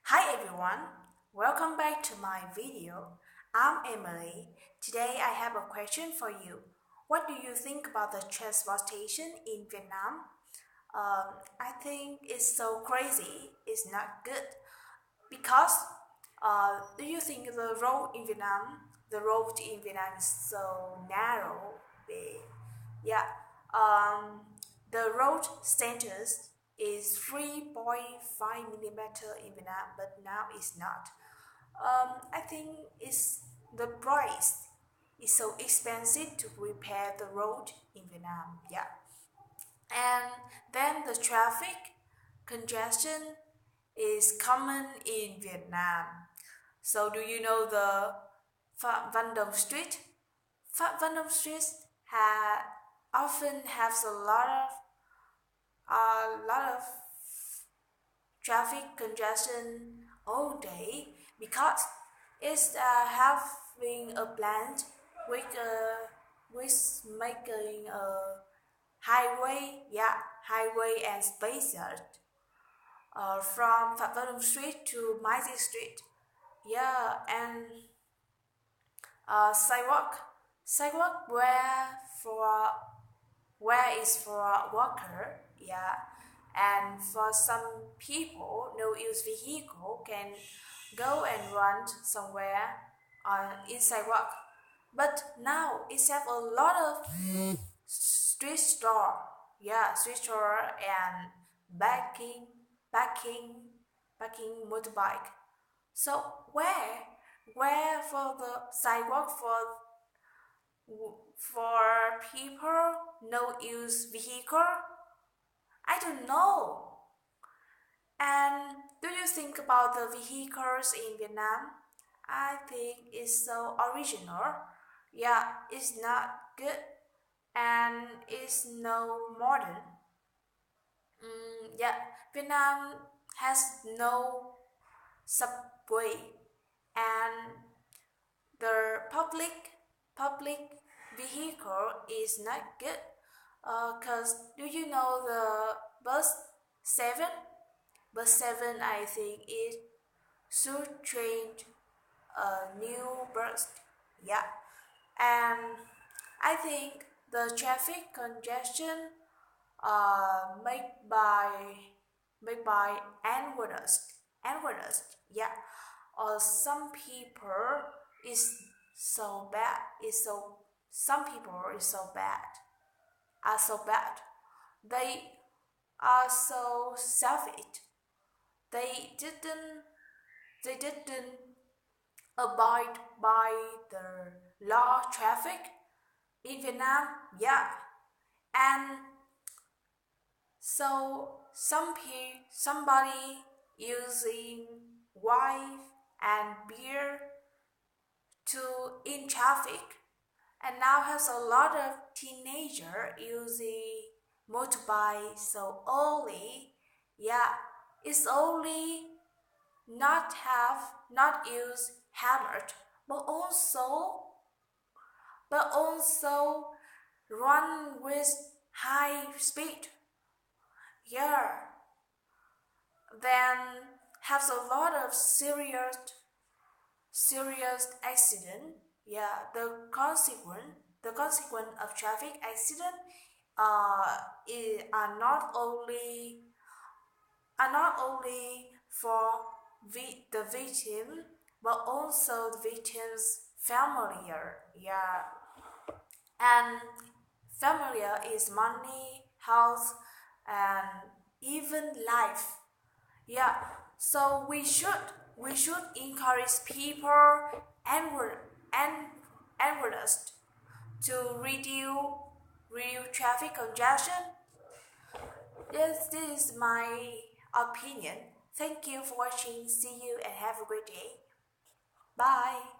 Hi everyone, welcome back to my video. I'm Emily. Today I have a question for you. What do you think about the transportation in Vietnam? I think it's so crazy. It's not good because do you think the road in Vietnam is so narrow? Big? Yeah. Um, the road status is 3.5 millimeter in Vietnam, but now it's not. I think it's the price is so expensive to repair the road in Vietnam. Yeah, and then the traffic congestion is common in Vietnam. So do you know the Pham Van Dong Street? Pham Van Dong Street often has a lot of traffic congestion all day because it's having a plant with making a highway and spacious from Pham Van Dong Street to Mai Dich Street. Yeah, and sidewalk where is for walker. Yeah, and for some people, no use vehicle can go and run somewhere on in sidewalk. But now it's have a lot of street store. Yeah, street store and backing, backing, backing motorbike. So where for the sidewalk for people no use vehicle? I don't know. And do you think about the vehicles in Vietnam? I think it's so original. Yeah, it's not good and it's no modern. Yeah, Vietnam has no subway and the public vehicle is not good. Cause do you know the bus seven? Bus seven, I think it should change a new bus. Yeah, and I think the traffic congestion made by awareness. Yeah, or some people is so bad. Is so some people is so bad. Are so bad. They are so selfish. They didn't they didn't abide by the law traffic in Vietnam. Yeah, and so somebody using wine and beer to in traffic, and now has a lot of teenager using motorbike so early. Yeah, it's only not use helmet, but also run with high speed. Yeah, then has a lot of serious accident. Yeah, the consequence of traffic accident are not only for the victim but also the victim's family. Yeah, and familiar is money, health, and even life. Yeah, so we should encourage people and and awareness to reduce traffic congestion. This is my opinion. Thank you for watching. See you and have a great day. Bye.